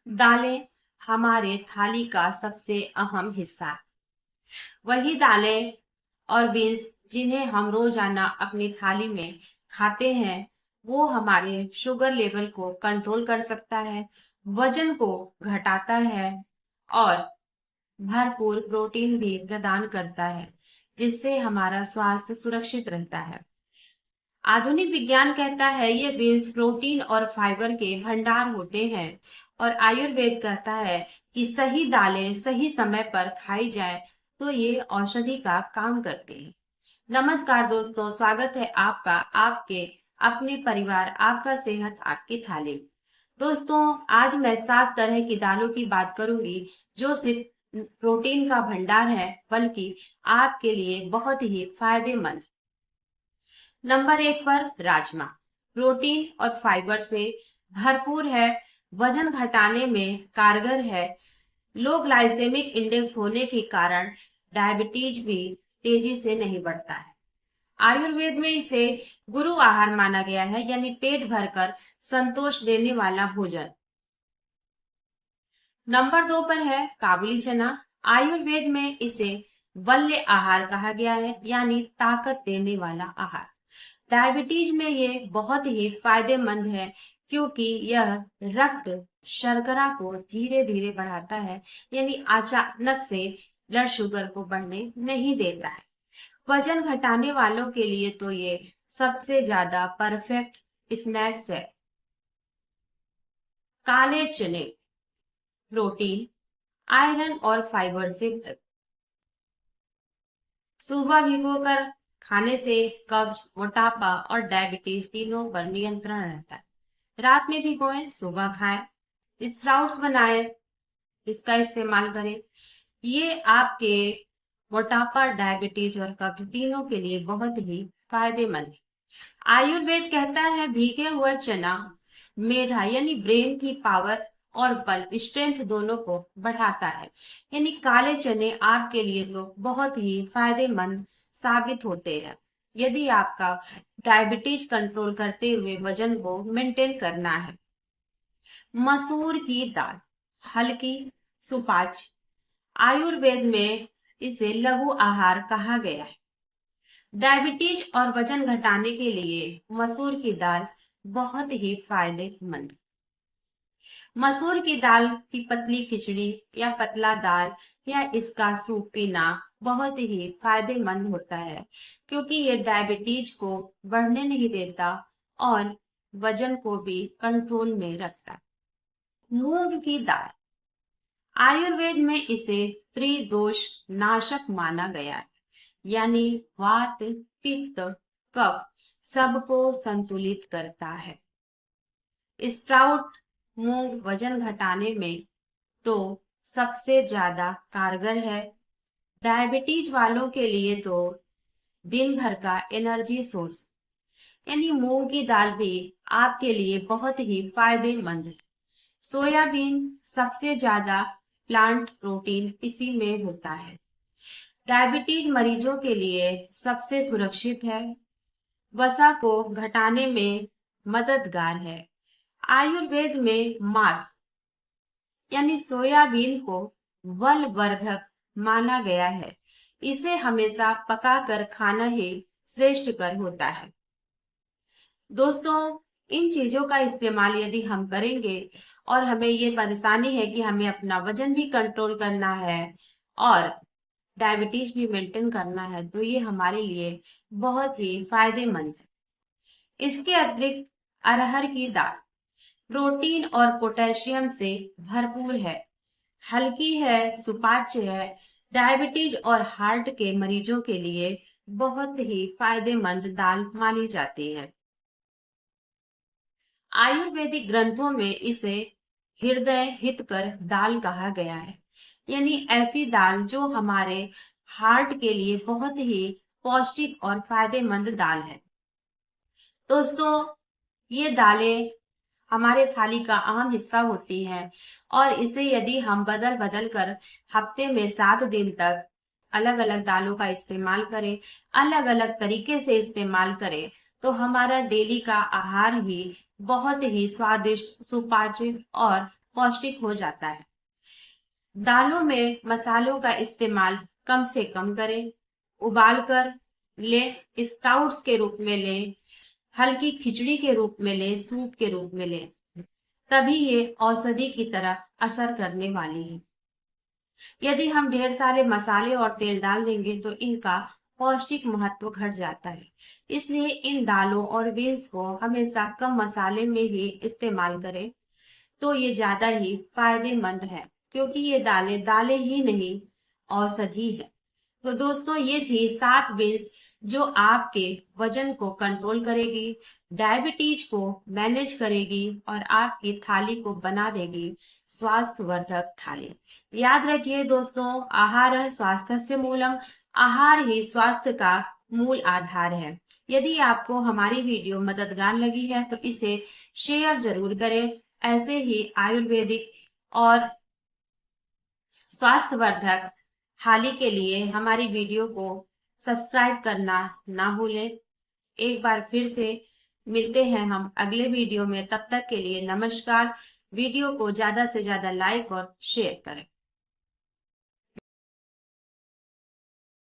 दालें हमारे थाली का सबसे अहम हिस्सा है। वही दालें और बीन्स जिन्हें हम रोजाना अपनी थाली में खाते हैं, वो हमारे शुगर लेवल को कंट्रोल कर सकता है, वजन को घटाता है और भरपूर प्रोटीन भी प्रदान करता है, जिससे हमारा स्वास्थ्य सुरक्षित रहता है। आधुनिक विज्ञान कहता है ये बीन्स प्रोटीन और फाइबर के भंडार होते हैं, और आयुर्वेद कहता है कि सही दालें सही समय पर खाई जाए तो ये औषधि का काम करते हैं। नमस्कार दोस्तों, स्वागत है आपका आपके अपने परिवार आपका सेहत आपकी थाली। दोस्तों, आज मैं 7 तरह की दालों की बात करूंगी जो सिर्फ प्रोटीन का भंडार है बल्कि आपके लिए बहुत ही फायदेमंद। नंबर 1 पर राजमा। प्रोटीन और फाइबर से भरपूर है, वजन घटाने में कारगर है, लो ग्लाइसेमिक इंडेक्स होने के कारण डायबिटीज भी तेजी से नहीं बढ़ता है। आयुर्वेद में इसे गुरु आहार माना गया है, यानी पेट भरकर संतोष देने वाला भोजन। नंबर 2 पर है काबुली चना। आयुर्वेद में इसे वल्य आहार कहा गया है, यानी ताकत देने वाला आहार। डायबिटीज में ये बहुत ही फायदेमंद है क्योंकि यह रक्त शर्करा को धीरे धीरे बढ़ाता है, यानी अचानक से ब्लड शुगर को बढ़ने नहीं देता है। वजन घटाने वालों के लिए तो ये सबसे ज्यादा परफेक्ट स्नैक्स है। काले चने प्रोटीन, आयरन और फाइबर से भरपूर। सुबह भिगोकर खाने से कब्ज, मोटापा और डायबिटीज तीनों पर नियंत्रण रहता है। रात में भिगोएं, सुबह खाएं। स्प्राउट्स बनाएं, इसका इस्तेमाल करें। ये आपके मोटापा, डायबिटीज और कब्ज तीनों के लिए बहुत ही फायदेमंद है। आयुर्वेद कहता है भीगे हुए चना मेधा यानी ब्रेन की पावर और बल्ब स्ट्रेंथ दोनों को बढ़ाता है, यानी काले चने आपके लिए तो बहुत ही फायदेमंद साबित होते हैं यदि आपका डायबिटीज कंट्रोल करते हुए वजन को मेंटेन करना है। मसूर की दाल हल्की, सुपाच्य। आयुर्वेद में इसे लघु आहार कहा गया है। डायबिटीज और वजन घटाने के लिए मसूर की दाल बहुत ही फायदेमंद। मसूर की दाल की पतली खिचड़ी या पतला दाल या इसका सूप पीना बहुत ही फायदेमंद होता है क्योंकि ये डायबिटीज को बढ़ने नहीं देता और वजन को भी कंट्रोल में रखता है। मूंग की दाल आयुर्वेद में इसे त्रिदोष नाशक माना गया है, यानी वात, पित्त, कफ सबको संतुलित करता है। स्प्राउट मूंग वजन घटाने में तो सबसे ज्यादा कारगर है। डायबिटीज वालों के लिए तो दिन भर का एनर्जी सोर्स, यानी मूंग की दाल भी आपके लिए बहुत ही फायदेमंद है। सोयाबीन सबसे ज्यादा प्लांट प्रोटीन इसी में होता है। डायबिटीज मरीजों के लिए सबसे सुरक्षित है, वसा को घटाने में मददगार है। आयुर्वेद में मांस यानी सोयाबीन को बलवर्धक माना गया है। इसे हमेशा पकाकर खाना ही श्रेष्ठकर होता है। दोस्तों, इन चीजों का इस्तेमाल यदि हम करेंगे और हमें ये परेशानी है कि हमें अपना वजन भी कंट्रोल करना है और डायबिटीज भी मेंटेन करना है, तो ये हमारे लिए बहुत ही फायदेमंद है। इसके अतिरिक्त अरहर की दाल प्रोटीन और पोटेशियम से भरपूर है, हल्की है, सुपाच्य है। डायबिटीज और हार्ट के मरीजों के लिए बहुत ही फायदेमंद दाल मानी जाती है। आयुर्वेदिक ग्रंथों में इसे हृदय हितकर दाल कहा गया है, यानी ऐसी दाल जो हमारे हार्ट के लिए बहुत ही पौष्टिक और फायदेमंद दाल है। दोस्तों, ये दालें हमारे थाली का अहम हिस्सा होती हैं और इसे यदि हम बदल बदल कर हफ्ते में 7 दिन तक अलग अलग दालों का इस्तेमाल करें, अलग अलग तरीके से इस्तेमाल करें, तो हमारा डेली का आहार ही बहुत ही स्वादिष्ट, सुपाच्य और पौष्टिक हो जाता है। दालों में मसालों का इस्तेमाल कम से कम करें। उबाल कर लें, स्प्राउट्स के रूप में लें, हल्की खिचड़ी के रूप में लें, सूप के रूप में लें, तभी ये औषधि की तरह असर करने वाली है। यदि हम ढेर सारे मसाले और तेल डाल देंगे तो इनका पौष्टिक महत्व घट जाता है। इसलिए इन दालों और बीन्स को हमेशा कम मसाले में ही इस्तेमाल करें तो ये ज्यादा ही फायदेमंद है, क्योंकि ये दालें दालें ही नहीं, औषधि है। तो दोस्तों, ये थी 7 बीन्स जो आपके वजन को कंट्रोल करेगी, डायबिटीज को मैनेज करेगी और आपकी थाली को बना देगी स्वास्थ्यवर्धक थाली। याद रखिए दोस्तों, आहार स्वास्थ्यस्य मूलम, आहार ही स्वास्थ्य का मूल आधार है। यदि आपको हमारी वीडियो मददगार लगी है तो इसे शेयर जरूर करें। ऐसे ही आयुर्वेदिक और स्वास्थ्यवर्धक थाली के लिए हमारी वीडियो को सब्सक्राइब करना ना भूलें। एक बार फिर से मिलते हैं हम अगले वीडियो में। तब तक के लिए नमस्कार। वीडियो को ज्यादा से ज्यादा लाइक और शेयर करें।